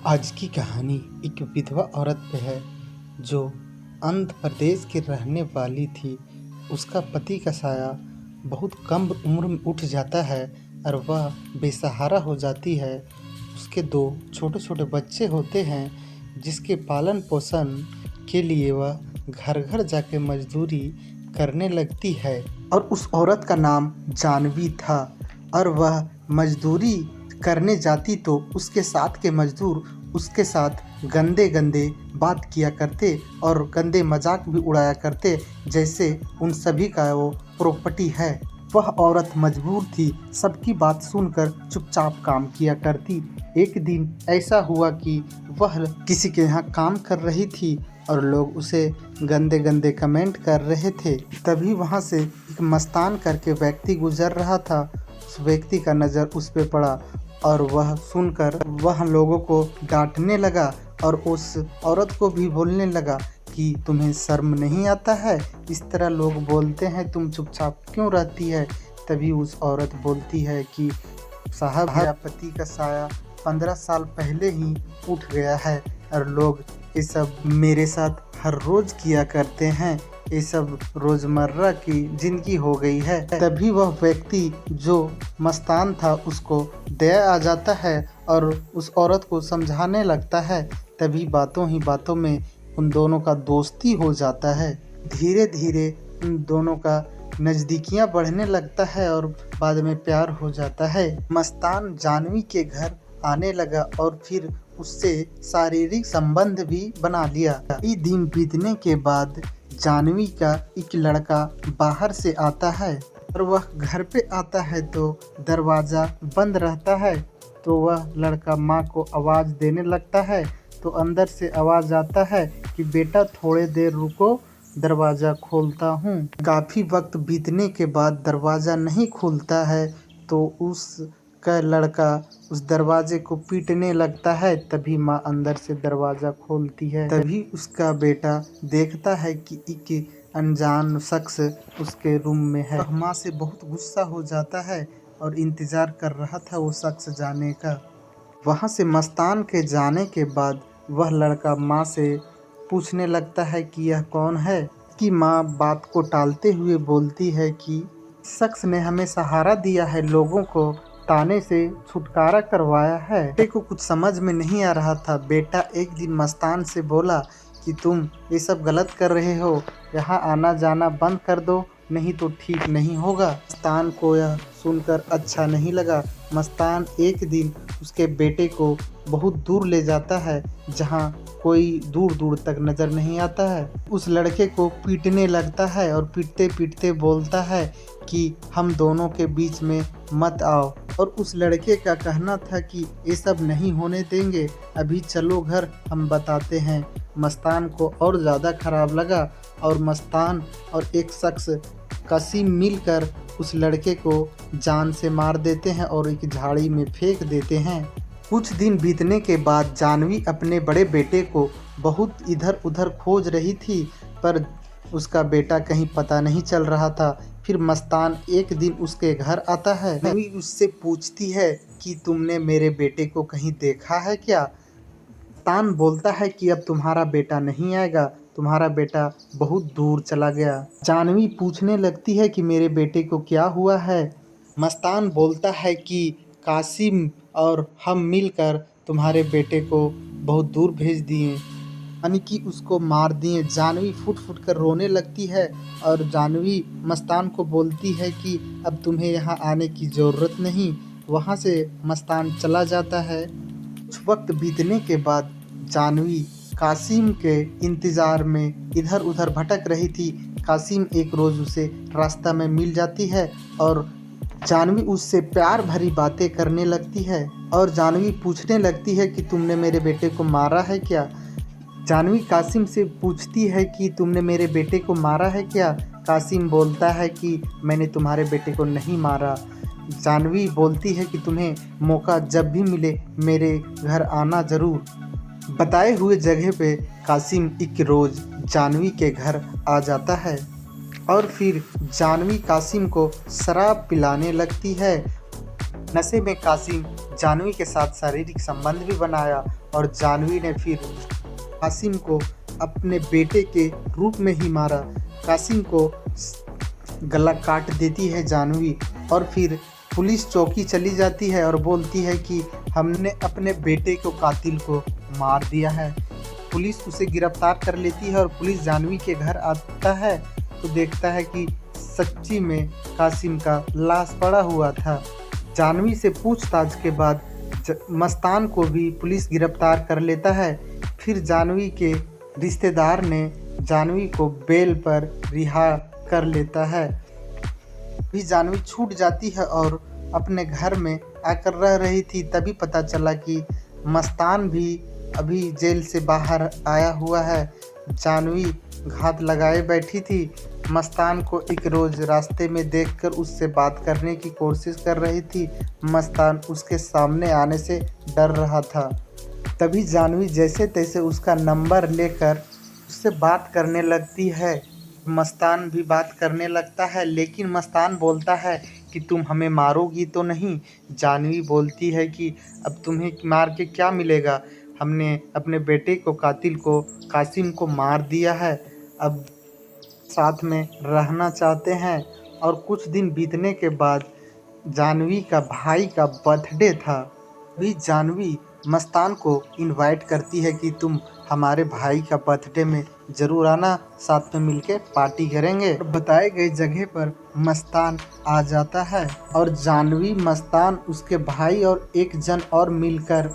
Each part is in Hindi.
आज की कहानी एक विधवा औरत पे है जो आंध्र प्रदेश की रहने वाली थी। उसका पति का साया बहुत कम उम्र में उठ जाता है और वह बेसहारा हो जाती है। उसके 2 छोटे छोटे बच्चे होते हैं जिसके पालन पोषण के लिए वह घर घर जाके मजदूरी करने लगती है। और उस औरत का नाम जानवी था और वह मजदूरी करने जाती तो उसके साथ के मजदूर उसके साथ गंदे गंदे बात किया करते और गंदे मजाक भी उड़ाया करते, जैसे उन सभी का वो प्रॉपर्टी है। वह औरत मजबूर थी, सबकी बात सुनकर चुपचाप काम किया करती। एक दिन ऐसा हुआ कि वह किसी के यहाँ काम कर रही थी और लोग उसे गंदे गंदे कमेंट कर रहे थे। तभी वहाँ से एक मस्तान करके व्यक्ति गुजर रहा था। उस व्यक्ति का नज़र उस पे पड़ा और वह सुनकर वह लोगों को डांटने लगा और उस औरत को भी बोलने लगा कि तुम्हें शर्म नहीं आता है, इस तरह लोग बोलते हैं, तुम चुपचाप क्यों रहती है। तभी उस औरत बोलती है कि साहब, मेरा पति का साया 15 साल पहले ही उठ गया है और लोग ये सब मेरे साथ हर रोज़ किया करते हैं, ये सब रोज़मर्रा की ज़िंदगी हो गई है। तभी वह व्यक्ति जो मस्तान था उसको दया आ जाता है और उस औरत को समझाने लगता है। तभी बातों ही बातों में उन दोनों का दोस्ती हो जाता है। धीरे धीरे उन दोनों का नज़दीकियाँ बढ़ने लगता है और बाद में प्यार हो जाता है। मस्तान जानवी के घर आने लगा और फिर उससे शारीरिक संबंध भी बना लिया। कई दिन बीतने के बाद जानवी का एक लड़का बाहर से आता है और वह घर पे आता है तो दरवाज़ा बंद रहता है। तो वह लड़का माँ को आवाज़ देने लगता है तो अंदर से आवाज़ आता है कि बेटा थोड़े देर रुको, दरवाज़ा खोलता हूँ। काफ़ी वक्त बीतने के बाद दरवाज़ा नहीं खुलता है तो उसका लड़का उस दरवाजे को पीटने लगता है। तभी माँ अंदर से दरवाज़ा खोलती है। तभी उसका बेटा देखता है कि एक अनजान शख्स उसके रूम में है। वह माँ से बहुत गुस्सा हो जाता है और इंतज़ार कर रहा था वो शख्स जाने का। वहाँ से मस्तान के जाने के बाद वह लड़का माँ से पूछने लगता है कि यह कौन है। कि माँ बात को टालते हुए बोलती है कि शख्स ने हमें सहारा दिया है, लोगों को ताने से छुटकारा करवाया है। बेटे को कुछ समझ में नहीं आ रहा था। बेटा एक दिन मस्तान से बोला कि तुम ये सब गलत कर रहे हो, यहाँ आना जाना बंद कर दो, नहीं तो ठीक नहीं होगा। मस्तान को यह सुनकर अच्छा नहीं लगा। मस्तान एक दिन उसके बेटे को बहुत दूर ले जाता है जहाँ कोई दूर दूर तक नज़र नहीं आता है। उस लड़के को पीटने लगता है और पीटते पीटते बोलता है कि हम दोनों के बीच में मत आओ। और उस लड़के का कहना था कि ये सब नहीं होने देंगे, अभी चलो घर, हम बताते हैं। मस्तान को और ज़्यादा ख़राब लगा और मस्तान और एक शख्स कासिम मिलकर उस लड़के को जान से मार देते हैं और एक झाड़ी में फेंक देते हैं। कुछ दिन बीतने के बाद जानवी अपने बड़े बेटे को बहुत इधर उधर खोज रही थी पर उसका बेटा कहीं पता नहीं चल रहा था। फिर मस्तान एक दिन उसके घर आता है। जानवी उससे पूछती है कि तुमने मेरे बेटे को कहीं देखा है क्या। मस्तान बोलता है कि अब तुम्हारा बेटा नहीं आएगा, तुम्हारा बेटा बहुत दूर चला गया। जानवी पूछने लगती है कि मेरे बेटे को क्या हुआ है। मस्तान बोलता है कि कासिम और हम मिलकर तुम्हारे बेटे को बहुत दूर भेज दिए, यानी कि उसको मार दिए। जानवी फुट फुट कर रोने लगती है और जानवी मस्तान को बोलती है कि अब तुम्हें यहाँ आने की ज़रूरत नहीं। वहाँ से मस्तान चला जाता है। कुछ वक्त बीतने के बाद जानवी कासिम के इंतज़ार में इधर उधर भटक रही थी। कासिम एक रोज़ उसे रास्ता में मिल जाती है और जानवी उससे प्यार भरी बातें करने लगती है और जानवी पूछने लगती है कि तुमने मेरे बेटे को मारा है क्या। जानवी कासिम से पूछती है कि तुमने मेरे बेटे को मारा है क्या। कासिम बोलता है कि मैंने तुम्हारे बेटे को नहीं मारा। जानवी बोलती है कि तुम्हें मौका जब भी मिले मेरे घर आना ज़रूर। बताए हुए जगह पे कासिम एक रोज़ जानवी के घर आ जाता है और फिर जानवी कासिम को शराब पिलाने लगती है। नशे में कासिम जानवी के साथ शारीरिक संबंध भी बनाया और जानवी ने फिर कासिम को अपने बेटे के रूप में ही मारा। कासिम को गला काट देती है जानवी और फिर पुलिस चौकी चली जाती है और बोलती है कि हमने अपने बेटे को कातिल को मार दिया है। पुलिस उसे गिरफ्तार कर लेती है और पुलिस जानवी के घर आता है तो देखता है कि सच्ची में कासिम का लाश पड़ा हुआ था। जानवी से पूछताछ के बाद मस्तान को भी पुलिस गिरफ्तार कर लेता है। फिर जानवी के रिश्तेदार ने जानवी को बेल पर रिहा कर लेता है। भी जानवी छूट जाती है और अपने घर में आकर रह रही थी। तभी पता चला कि मस्तान भी अभी जेल से बाहर आया हुआ है। जानवी घात लगाए बैठी थी। मस्तान को एक रोज़ रास्ते में देखकर उससे बात करने की कोशिश कर रही थी। मस्तान उसके सामने आने से डर रहा था। तभी जानवी जैसे तैसे उसका नंबर लेकर उससे बात करने लगती है। मस्तान भी बात करने लगता है, लेकिन मस्तान बोलता है कि तुम हमें मारोगी तो नहीं। जानवी बोलती है कि अब तुम्हें मार के क्या मिलेगा, हमने अपने बेटे को कातिल को कासिम को मार दिया है, अब साथ में रहना चाहते हैं। और कुछ दिन बीतने के बाद जानवी का भाई का बर्थडे था। भी जानवी मस्तान को इनवाइट करती है कि तुम हमारे भाई का बर्थडे में ज़रूर आना, साथ में मिलके पार्टी करेंगे। और बताए गए जगह पर मस्तान आ जाता है और जानवी, मस्तान, उसके भाई और एक जन और मिलकर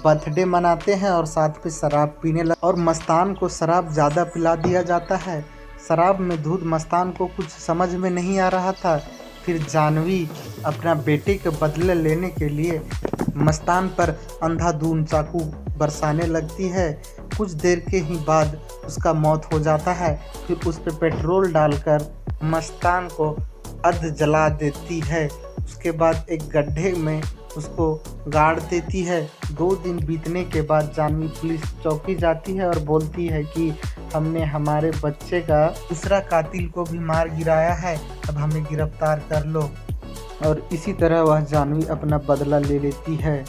बर्थडे मनाते हैं और साथ में शराब पीने लग और मस्तान को शराब ज़्यादा पिला दिया जाता है। शराब में धुत मस्तान को कुछ समझ में नहीं आ रहा था। फिर जानवी अपना बेटे के बदले लेने के लिए मस्तान पर अंधाधुंध चाकू बरसाने लगती है। कुछ देर के ही बाद उसका मौत हो जाता है। फिर उस पर पेट्रोल डालकर मस्तान को अर्ध जला देती है। उसके बाद एक गड्ढे में उसको गाड़ देती है। 2 दिन बीतने के बाद जानवी पुलिस चौकी जाती है और बोलती है कि हमने हमारे बच्चे का दूसरा कातिल को भी मार गिराया है, अब हमें गिरफ्तार कर लो। और इसी तरह वह जानवी अपना बदला ले लेती है।